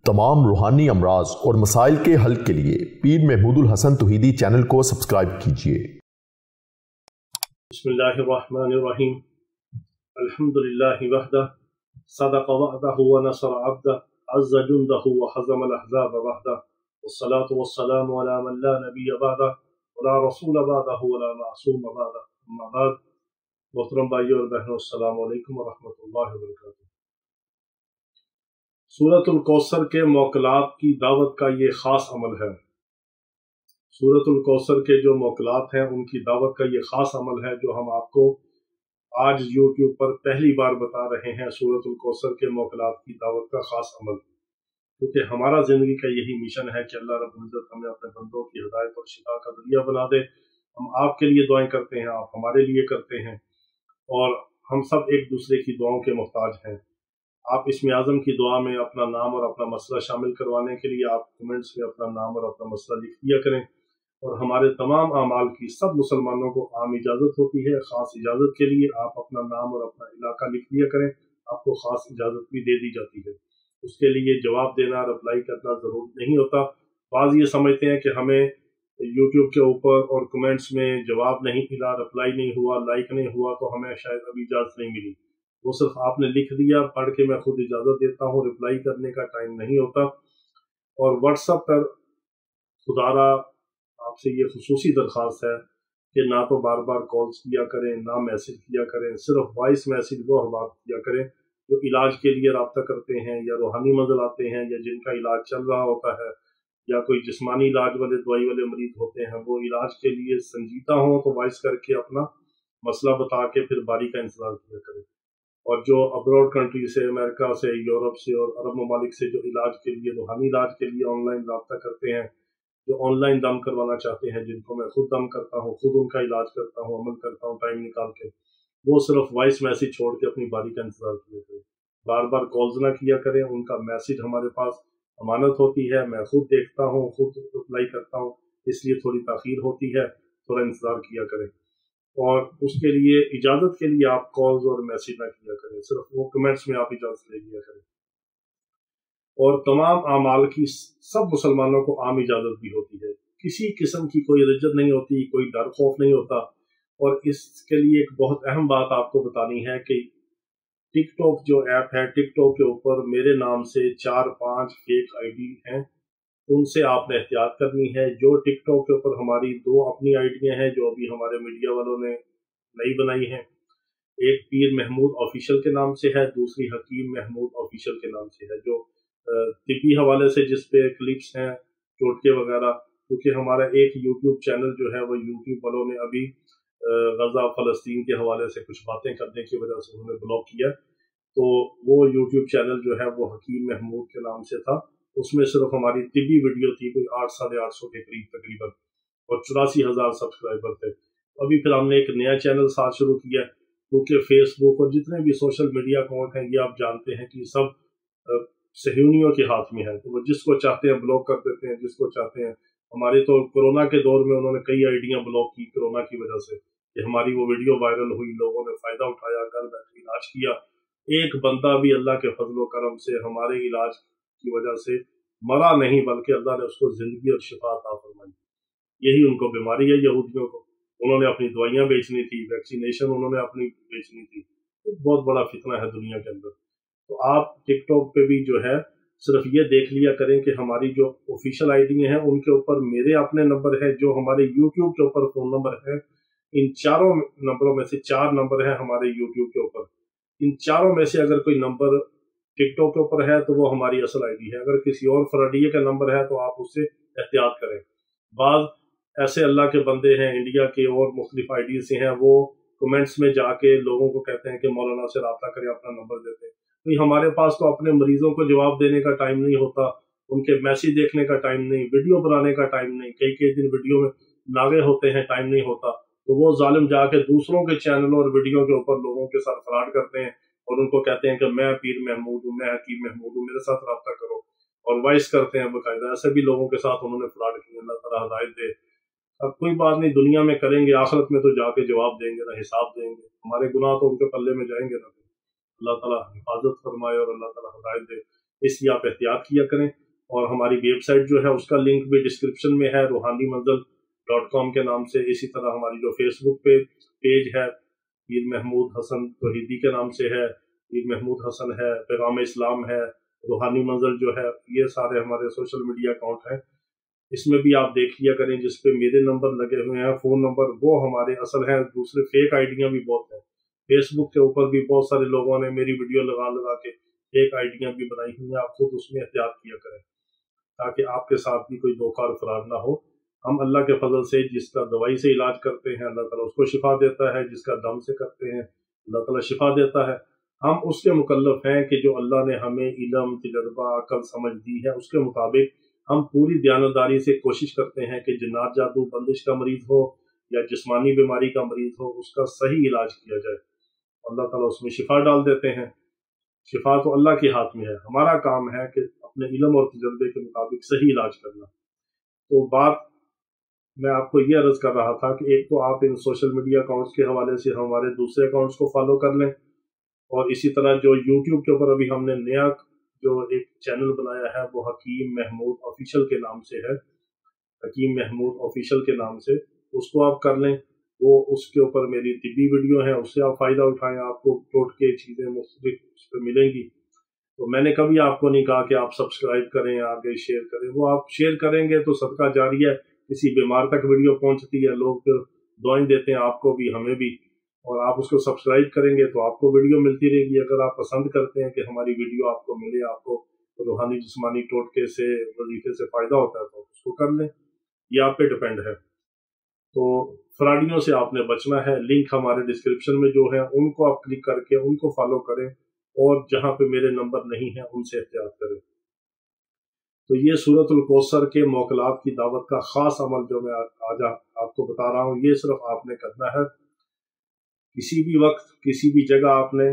तमाम रूहानी अमराज और मसाइल के हल के लिए पीर महमूदुल हसन तौहीदी चैनल को सब्सक्राइब कीजिए। बिस्मिल्लाहिर्रहमानिर्रहीम। अल्हम्दुलिल्लाहि वहदह सदक़ वअदहु व नसर अब्दह अज़्ज़ जुंदहु व हज़मल अहज़ाब वहदह वस्सलातु वस्सलामु अला मन ला नबिय्य बअदह व ला रसूल बअदहु व ला मासूम बअदह। अम्मा बाद। मोहतरम भाइयों और बहनों, अस्सलामु अलैकुम व रहमतुल्लाहि व बरकातुहू। सूरतुल कौसर के मौक़िलात की दावत का ये ख़ास अमल है। सूरतुल कौसर के जो मौक़िलात हैं उनकी दावत का ये ख़ास अमल है जो हम आपको आज यूट्यूब पर पहली बार बता रहे हैं। सूरतुल कौसर के मौक़िलात की दावत का ख़ास अमल, क्योंकि हमारा ज़िंदगी का यही मिशन है कि अल्लाह रब्बुल इज़्ज़त हमें अपने बंदों की हिदायत और शिफा का ज़रिया बना दे। हम आपके लिए दुआएं करते हैं, आप हमारे लिए करते हैं, और हम सब एक दूसरे की दुआओं के मोहताज हैं। आप इसमें आज़म की दुआ में अपना नाम और अपना मसला शामिल करवाने के लिए आप कमेंट्स में अपना नाम और अपना मसला लिख दिया करें, और हमारे तमाम आमाल की सब मुसलमानों को आम इजाज़त होती है। ख़ास इजाज़त के लिए आप अपना नाम और अपना इलाका लिख दिया करें, आपको ख़ास इजाज़त भी दे दी जाती है। उसके लिए जवाब देना, रिप्लाई करना ज़रूरी नहीं होता। बाज़ ये समझते हैं कि हमें यूट्यूब के ऊपर और कमेंट्स में जवाब नहीं मिला, रिप्लाई नहीं हुआ, लाइक नहीं हुआ, तो हमें शायद अभी इजाज़त नहीं मिली। वो सिर्फ आपने लिख दिया, पढ़ के मैं खुद इजाज़त देता हूँ, रिप्लाई करने का टाइम नहीं होता। और व्हाट्सएप पर खुदारा आपसे ये खुसूसी दरख्वास्त है कि ना तो बार बार कॉल्स किया करें, ना मैसेज किया करें। सिर्फ वॉइस मैसेज वो बात किया करें जो इलाज के लिए रब्ता करते हैं, या रूहानी मदद आते हैं, या जिनका इलाज चल रहा होता है, या कोई जिस्मानी इलाज वाले दवाई वाले मरीज होते हैं, वो इलाज के लिए संजीदा हों तो वॉइस करके अपना मसला बता के फिर बारी का इंतज़ार किया करें। और जो अब्रॉड कंट्री से, अमेरिका से, यूरोप से और अरब ममालिक से जो इलाज के लिए, रूहानी इलाज के लिए ऑनलाइन रब्ता करते हैं, जो ऑनलाइन दम करवाना चाहते हैं, जिनको मैं खुद दम करता हूँ, खुद उनका इलाज करता हूँ, अमल करता हूँ टाइम निकाल के, वो सिर्फ वॉइस मैसेज छोड़ के अपनी बारी का इंतज़ार किया करें। बार बार कॉल्स ना किया करें। उनका मैसेज हमारे पास अमानत होती है, मैं खुद देखता हूँ, खुद रिप्लाई करता हूँ, इसलिए थोड़ी ताख़ीर होती है, थोड़ा इंतज़ार किया करें। और उसके लिए इजाज़त के लिए आप कॉल्स और मैसेज ना किया करें, सिर्फ वो कमेंट्स में आप इजाज़त ले लिया करें। और तमाम आमाल की सब मुसलमानों को आम इजाज़त भी होती है, किसी किस्म की कोई रिज्जत नहीं होती, कोई डर खौफ नहीं होता। और इसके लिए एक बहुत अहम बात आपको बतानी है कि टिकटॉक जो ऐप है, टिकटॉक के ऊपर मेरे नाम से 4-5 फेक आईडी हैं, उनसे आपने एहतियात करनी है। जो टिकटॉक के ऊपर हमारी 2 अपनी आईडियां हैं जो अभी हमारे मीडिया वालों ने नई बनाई हैं, एक पीर महमूद ऑफिशियल के नाम से है, दूसरी हकीम महमूद ऑफिशियल के नाम से है, जो तिब्बी हवाले से जिस पे क्लिप्स हैं, टोटके वगैरह, क्योंकि हमारा एक यूट्यूब चैनल जो है वो यूट्यूब वालों ने अभी गजा फ़लस्तीन के हवाले से कुछ बातें करने की वजह से उन्होंने ब्लॉक किया। तो वो यूट्यूब चैनल जो है वो हकीम महमूद के नाम से था, उसमें सिर्फ हमारी तिब्बी वीडियो थी, कोई 800-850 के करीब तकरीबन, और 84,000 सब्सक्राइबर थे। अभी फिर हमने एक नया चैनल साथ शुरू किया, क्योंकि फेसबुक और जितने भी सोशल मीडिया अकाउंट हैं ये आप जानते हैं कि सब सहूनियों के हाथ में है, तो वो जिसको चाहते हैं ब्लॉक कर देते हैं, जिसको चाहते हैं। हमारे तो कोरोना के दौर में उन्होंने कई आइडियां ब्लॉक की कोरोना की वजह से, कि हमारी वो वीडियो वायरल हुई, लोगों ने फ़ायदा उठाया, घर बैठे इलाज किया। एक बंदा भी अल्लाह के फजल करम से हमारे इलाज की वजह से मरा नहीं, बल्कि अल्लाह ने उसको जिंदगी और शिफा अता फरमाई। यही उनको बीमारी है यहूदियों को। उन्होंने अपनी दवाइयां बेचनी थी, वैक्सीनेशन उन्होंने अपनी बेचनी थी। एक बहुत बड़ा फितना है दुनिया के अंदर। तो आप टिकटॉक पे भी जो है सिर्फ ये देख लिया करें कि हमारी जो ऑफिशियल आईडी हैं उनके ऊपर मेरे अपने नंबर है, जो हमारे यूट्यूब के ऊपर फ़ोन नंबर है, इन चारों नंबरों में से 4 नंबर है हमारे यूट्यूब के ऊपर। इन चारों में से अगर कोई नंबर टिकटॉक के ऊपर है तो वो हमारी असल आईडी है। अगर किसी और फरडिये का नंबर है तो आप उससे एहतियात करें। बाज़ ऐसे अल्लाह के बंदे हैं इंडिया के और मुख्तलिफ आईडी से हैं, वो कमेंट्स में जाके लोगों को कहते हैं कि मौलाना से रब्ता करें, अपना नंबर देते हैं। भाई हमारे पास तो अपने मरीजों को जवाब देने का टाइम नहीं होता, उनके मैसेज देखने का टाइम नहीं, वीडियो बनाने का टाइम नहीं, कई कई दिन वीडियो में नागे होते हैं, टाइम नहीं होता। तो वो जालिम जाके दूसरों के चैनल और वीडियो के ऊपर लोगों के साथ फ्रॉड करते हैं और उनको कहते हैं कि मैं पीर महमूद हूँ, मैं हकीम महमूद हूँ, मेरे साथ रब्ता करो, और वॉइस करते हैं बाकायदा। ऐसे भी लोगों के साथ उन्होंने फ्रॉड किया। अल्लाह ताला हिदायत दे। अब कोई बात नहीं, दुनिया में करेंगे, आखिरत में तो जाके जवाब देंगे ना, हिसाब देंगे। हमारे गुनाह तो उनके पल्ले में जाएंगे ना। अल्लाह ताला हिफाजत फरमाए और अल्लाह ताला हिदायत दे। इसलिए आप एहतियात किया करें। और हमारी वेब साइट जो है उसका लिंक भी डिस्क्रिप्शन में है, रूहानीमंजिल.com के नाम से। इसी तरह हमारी जो फेसबुक पे पेज है पीर महमूद हसन तौहीदी के नाम से है, पीर महमूद हसन है, पैगाम इस्लाम है, रूहानी मंजिल जो है, ये सारे हमारे सोशल मीडिया अकाउंट हैं। इसमें भी आप देख लिया करें, जिस पे मेरे नंबर लगे हुए हैं, फ़ोन नंबर, वो हमारे असल हैं। दूसरे फेक आइडियाँ भी बहुत हैं। फेसबुक के ऊपर भी बहुत सारे लोगों ने मेरी वीडियो लगा लगा के फेक आइडियाँ भी बनाई हुई हैं। आप खुद उसमें एहतियात किया करें ताकि आपके साथ भी कोई धोखा और फराड ना हो। हम अल्लाह के फजल से जिसका दवाई से इलाज करते हैं, अल्लाह ताला उसको शिफा देता है। जिसका दम से करते हैं, अल्लाह ताला शिफा देता है। हम उसके मुकल्लफ हैं कि जो अल्लाह ने हमें इल्म, तजर्बा, अकल, समझ दी है, उसके मुताबिक हम पूरी दयानतदारी से कोशिश करते हैं कि जिन्नात, जादू, बंदिश का मरीज हो या जिस्मानी बीमारी का मरीज हो, उसका सही इलाज किया जाए। अल्लाह ताला उसमें शिफा डाल देते हैं। शिफा तो अल्लाह के हाथ में है। हमारा काम है कि अपने इल्म और तजर्बे के मुताबिक सही इलाज करना। तो बात मैं आपको ये अर्ज कर रहा था कि एक तो आप इन सोशल मीडिया अकाउंट्स के हवाले से हमारे दूसरे अकाउंट्स को फॉलो कर लें, और इसी तरह जो यूट्यूब के ऊपर अभी हमने नया जो एक चैनल बनाया है वो हकीम महमूद ऑफिशियल के नाम से है, हकीम महमूद ऑफिशियल के नाम से, उसको आप कर लें। वो उसके ऊपर मेरी तिब्बी वीडियो है, उससे आप फ़ायदा उठाएं। आपको टोटके चीज़ें मुख्तलिफ उस पर मिलेंगी। तो मैंने कभी आपको नहीं कहा कि आप सब्सक्राइब करें, आगे शेयर करें। वो आप शेयर करेंगे तो सदका जारी है, किसी बीमार तक वीडियो पहुंचती है, लोग फिर दुआएं देते हैं, आपको भी हमें भी। और आप उसको सब्सक्राइब करेंगे तो आपको वीडियो मिलती रहेगी। अगर आप पसंद करते हैं कि हमारी वीडियो आपको मिले, आपको रूहानी जिस्मानी टोटके से, वजीफे से फ़ायदा होता है, तो उसको कर लें। ये आप पे डिपेंड है। तो फ्रॉडियों से आपने बचना है। लिंक हमारे डिस्क्रिप्शन में जो है उनको आप क्लिक करके उनको फॉलो करें, और जहां पे मेरे नंबर नहीं है उनसे एहतियात करें। तो ये सूरतुल कौसर के मौकलात की दावत का खास अमल जो मैं आज आपको बता रहा हूँ, ये सिर्फ आपने करना है। किसी भी वक्त, किसी भी जगह आपने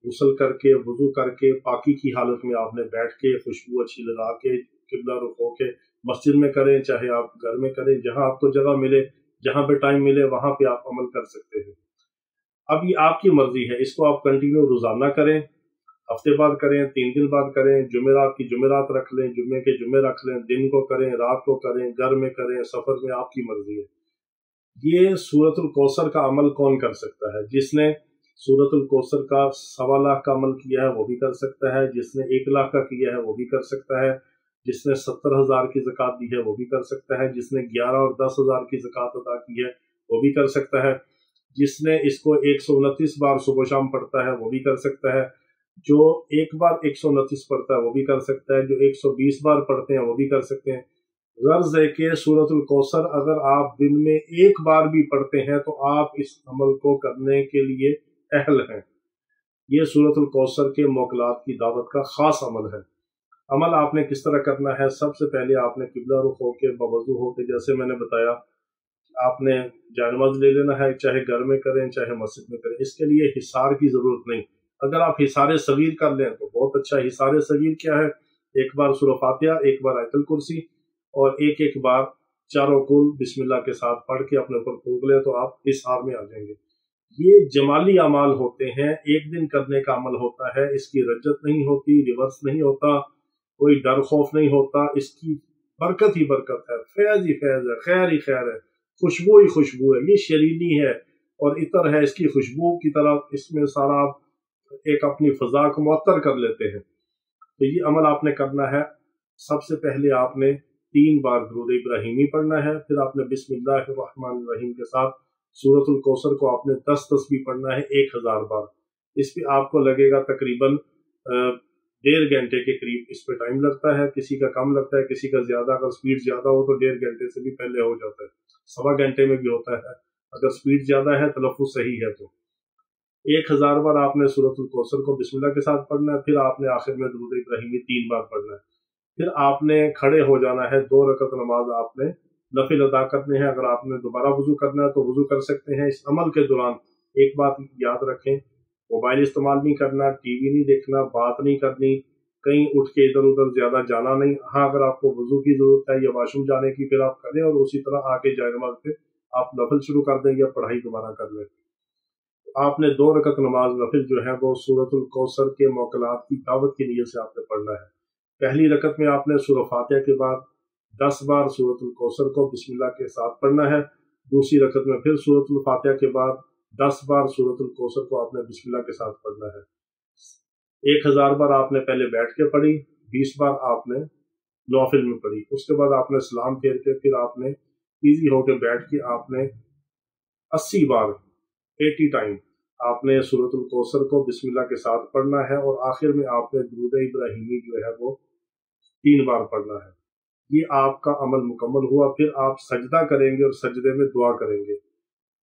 गुस्ल करके, वुजू करके, पाकी की हालत में आपने बैठ के, खुशबू अच्छी लगा के, किबला रुख होके मस्जिद में करें, चाहे आप घर में करें, जहां आपको जगह मिले, जहां पे टाइम मिले, वहां पे आप अमल कर सकते हैं। अब ये आपकी मर्जी है। इसको आप कंटिन्यू रोजाना करें, हफ्ते बाद करें, 3 दिन बाद करें, जुमेरात की जुमेरात रख लें, जुम्मे के जुम्मे रख लें, दिन को करें, रात को करें, घर में करें, सफर में, आपकी मर्जी है। ये सूरतुल कौसर का अमल कौन कर सकता है? जिसने सूरतुल कौसर का 1.25 लाख का अमल किया है वो भी कर सकता है, जिसने 1 लाख का किया है वो भी कर सकता है, जिसने 70,000 की ज़कात दी है वो भी कर सकता है, जिसने 11 और 10,000 की ज़कात अदा की है वो भी कर सकता है, जिसने इसको 129 बार सुबह शाम पढ़ता है वो भी कर सकता है, जो एक बार 129 पढ़ता है वो भी कर सकता है, जो 120 बार पढ़ते हैं वो भी कर सकते हैं। गर्ज है कि सूरतुल कौसर अगर आप दिन में 1 बार भी पढ़ते हैं तो आप इस अमल को करने के लिए अहल हैं। ये सूरतुल कौसर के मौकलात की दावत का खास अमल है। अमल आपने किस तरह करना है? सबसे पहले आपने किबला रुख होके, बवजू होके, जैसे मैंने बताया, आपने जानमाज ले लेना है, चाहे घर में करें चाहे मस्जिद में करें। इसके लिए हिसार की जरूरत नहीं। अगर आप हिसारे सगीर कर लें तो बहुत अच्छा। हिसारे सगीर क्या है? 1 बार सूरह फातिहा, 1 बार आयतुल कुर्सी, और एक बार चारों कुल बिस्मिल्लाह के साथ पढ़ के अपने ऊपर फूंक लें तो आप हिसार में आ जाएंगे। ये जमाली अमाल होते हैं, एक दिन करने का अमल होता है। इसकी रज्जत नहीं होती, रिवर्स नहीं होता, कोई डर खौफ नहीं होता। इसकी बरकत ही बरकत है, फैज ही फैज है, खैर ही खैर है, खुशबू ही खुशबू है। ये शरीनी है और इतर है, इसकी खुशबू की तरफ इसमें सारा एक अपनी फजा को मुअत्तर कर लेते हैं। तो ये अमल आपने करना है। सबसे पहले आपने 3 बार दुरूद इब्राहिमी पढ़ना है, फिर आपने बिस्मिल्लाहिर्रहमानिर्रहीम के साथ सूरतुल कौसर को आपने 10 तस्बीह पढ़ना है 1000 बार। इस पे आपको लगेगा तकरीबन 1.5 घंटे के करीब इस पे टाइम लगता है। किसी का कम लगता है, किसी का ज्यादा। अगर स्पीड ज्यादा हो तो 1.5 घंटे से भी पहले हो जाता है, 1.25 घंटे में भी होता है अगर स्पीड ज्यादा है, तलफ्फुज़ सही है तो। 1000 बार आपने सूरतुल कौसर को बिस्मिल्लाह के साथ पढ़ना है, फिर आपने आखिर में दुरूद इब्राहिमी 3 बार पढ़ना है। फिर आपने खड़े हो जाना है, 2 रकअत नमाज आपने नफिल अदा करने हैं। अगर आपने दोबारा वुजू करना है तो वुजू कर सकते हैं। इस अमल के दौरान एक बात याद रखें, मोबाइल इस्तेमाल नहीं करना, टीवी नहीं देखना, बात नहीं करनी, कहीं उठ के इधर उधर ज्यादा जाना नहीं। हाँ, अगर आपको वुजू की जरूरत है या वाशरूम जाने की, फिर आप करें, और उसी तरह आके जाए नमाज पे आप नफिल शुरू कर दें या पढ़ाई दोबारा कर लें। आपने 2 रकअत नमाज नफिल जो है वो सूरतुल कौसर के मौकलात की दावत की नीयत से आपने पढ़ना है। पहली रकत में आपने सूरह फातिहा के बाद 10 बार सूरतुल कौसर को बिस्मिल्लाह के साथ पढ़ना है। दूसरी रकत में फिर सूरतुल फातिहा के बाद 10 बार सूरतुल कौसर को आपने बिस्मिल्लाह के साथ पढ़ना है। 1000 बार आपने पहले बैठ के पढ़ी, 20 बार आपने नौफिल में पढ़ी। उसके बाद आपने सलाम फेर के फिर आपने इजी होकर बैठ के आपने 80 बार 80 टाइम आपने सूरतुल कौसर को बिस्मिल्लाह के साथ पढ़ना है और आखिर में आपने दुरूद इब्राहिमी जो है वो 3 बार पढ़ना है। ये आपका अमल मुकम्मल हुआ। फिर आप सजदा करेंगे और सजदे में दुआ करेंगे,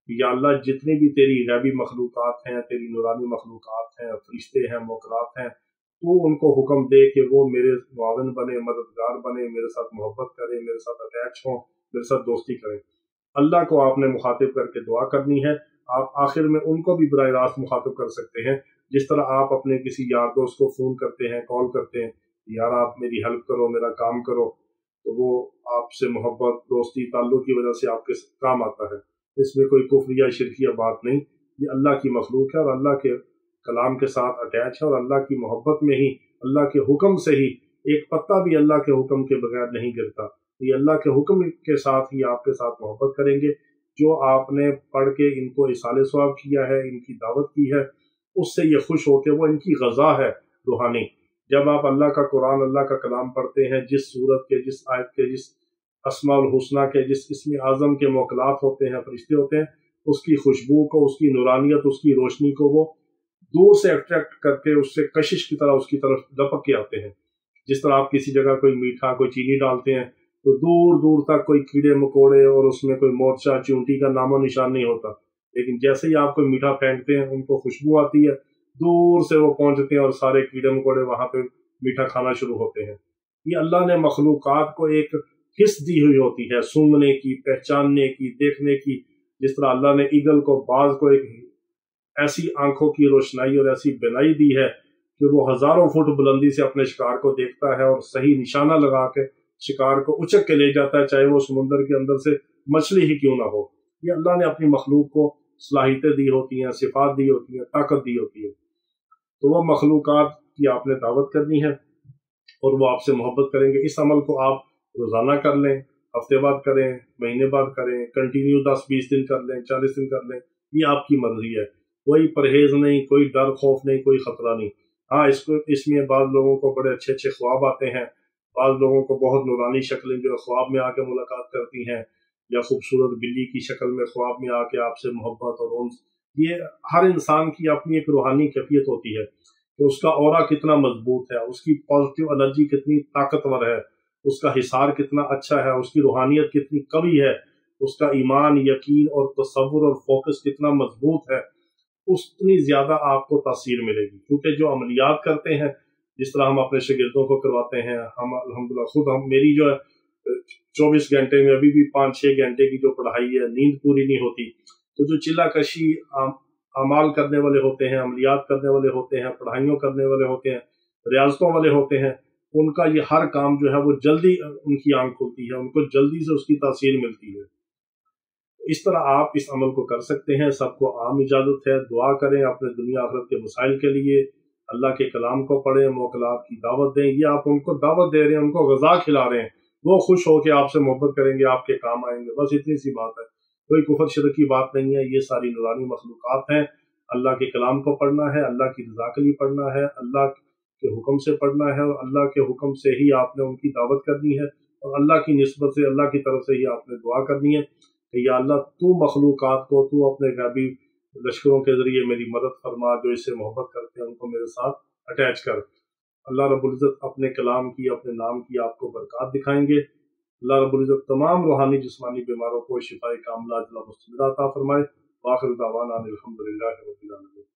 या अल्लाह जितनी भी तेरी गैबी मखलूक़ात हैं, तेरी नूरानी मखलूक़ात हैं, फरिश्ते हैं, मोकलात हैं, तो उनको हुक्म दे कि वो मेरे मुआविन बने, मददगार बने, मेरे साथ मोहब्बत करें, मेरे साथ अटैच हों, मेरे साथ दोस्ती करें। अल्लाह को आपने मुखातिब करके दुआ करनी है। आप आखिर में उनको भी बराह रास्त मुखातिब कर सकते हैं, जिस तरह आप अपने किसी यार दोस्त को फ़ोन करते हैं, कॉल करते हैं, यार आप मेरी हेल्प करो, मेरा काम करो, तो वो आपसे मोहब्बत, दोस्ती, ताल्लुक़ की वजह से आपके काम आता है। इसमें कोई कुफ्र या शिरकिया बात नहीं। ये अल्लाह की मखलूक है और अल्लाह के कलाम के साथ अटैच है और अल्लाह की मोहब्बत में ही, अल्लाह के हुक्म से ही, एक पत्ता भी अल्लाह के हुक्म के बगैर नहीं गिरता। ये अल्लाह के हुक्म के साथ ही आपके साथ मोहब्बत करेंगे। जो आपने पढ़ के इनको इसाले सवाब किया है, इनकी दावत की है, उससे ये खुश होते, वो इनकी गज़ा है रूहानी। जब आप अल्लाह का कुरान, अल्लाह का कलाम पढ़ते हैं, जिस सूरत के, जिस आयत के, जिस अस्माउल हुस्ना के, जिस इस्म आज़म के मोकलात होते हैं, फरिश्ते होते हैं, उसकी खुशबू को, उसकी नूरानियत, उसकी रोशनी को वो दूर से अट्रैक्ट करके उससे कशिश की तरह उसकी तरफ लपक के आते हैं। जिस तरह आप किसी जगह कोई मीठा, कोई चीनी डालते हैं तो दूर दूर तक कोई कीड़े मकोड़े और उसमें कोई मोर्चा, चूंटी का नामो निशान नहीं होता, लेकिन जैसे ही आप कोई मीठा फेंकते हैं उनको खुशबू आती है, दूर से वो पहुंचते हैं और सारे कीड़े मकोड़े वहां पे मीठा खाना शुरू होते हैं। ये अल्लाह ने मखलूकात को एक हिस्स दी हुई होती है, सूंघने की, पहचानने की, देखने की। जिस तरह अल्लाह ने ईगल को, बाज को एक ऐसी आंखों की रोशनाई और ऐसी बिनाई दी है कि वो हजारों फुट बुलंदी से अपने शिकार को देखता है और सही निशाना लगा के शिकार को उचक के ले जाता है, चाहे वो समुंदर के अंदर से मछली ही क्यों ना हो। ये अल्लाह ने अपनी मखलूक को सलाहियतें दी होती हैं, सिफात दी होती हैं, ताकत दी होती है। तो वह मखलूकात की आपने दावत करनी है और वो आपसे मोहब्बत करेंगे। इस अमल को आप रोजाना कर लें, हफ्ते बाद करें, महीने बाद करें, कंटिन्यू 10-20 दिन कर लें, 40 दिन कर लें, ये आपकी मर्जी है। कोई परहेज नहीं, कोई डर खौफ नहीं, कोई खतरा नहीं। हाँ, इसमें बाद लोगों को बड़े अच्छे अच्छे ख्वाब आते हैं, बाद लोगों को बहुत नूरानी शक्लें जो ख्वाब में आके मुलाकात करती हैं, या खूबसूरत बिल्ली की शक्ल में ख्वाब में आके आपसे मोहब्बत और उन्स। ये हर इंसान की अपनी एक रूहानी कैफियत होती है कि उसका ऑरा कितना मजबूत है, उसकी पॉजिटिव एनर्जी कितनी ताकतवर है, उसका हिसार कितना अच्छा है, उसकी रूहानियत कितनी कवी है, उसका ईमान, यकीन और तसव्वुर और फोकस कितना मजबूत है, उतनी ज्यादा आपको तासीर मिलेगी। क्योंकि जो अमलियात करते हैं, जिस तरह हम अपने शागिर्दों को करवाते हैं, हम अल्हम्दुलिल्लाह खुद मेरी जो है 24 घंटे में अभी भी 5-6 घंटे की जो पढ़ाई है, नींद पूरी नहीं होती। तो जो चिल्लाकशी अमाल करने वाले होते हैं, अमलियात करने वाले होते हैं, पढ़ाइयों करने वाले होते हैं, रियाजतों वाले होते हैं, उनका ये हर काम जो है वो जल्दी उनकी आंख खुलती है, उनको जल्दी से उसकी तासीर मिलती है। इस तरह आप इस अमल को कर सकते हैं। सबको आम इजाजत है, दुआ करें अपने दुनिया आखिरत के मसाइल के लिए, अल्लाह के कलाम को पढ़ें, मोकलात की दावत दें। ये आप उनको दावत दे रहे हैं, उनको गज़ा खिला रहे हैं, वो खुश होकर आपसे मोहब्बत करेंगे, आपके काम आएंगे। बस इतनी सी बात है, कोई कुफर शिरक की बात नहीं है। ये सारी नूरानी मखलूक़ात हैं। अल्लाह के कलाम को पढ़ना है, अल्लाह की रज़ा के लिए पढ़ना है, अल्लाह के हुक्म से पढ़ना है और अल्लाह के हुक्म से ही आपने उनकी दावत करनी है और अल्लाह की निस्बत से, अल्लाह की तरफ से ही आपने दुआ करनी है कि या अल्लाह तू मखलूक़ात को, तू अपने गैबी लश्करों के जरिए मेरी मदद फरमा, जो इससे मोहब्बत करते हैं उनको मेरे साथ अटैच कर। अल्लाह रब्बुल इज़्ज़त अपने कलाम की, अपने नाम की आपको बरकत दिखाएंगे। अल्लाह रब्बुल इज़्ज़त तमाम रूहानी जिस्मानी बीमारों को शिफाए कामिला अता फरमाए। आखिर दावाना अनिल हम्दुलिल्लाहि रब्बिल आलमीन।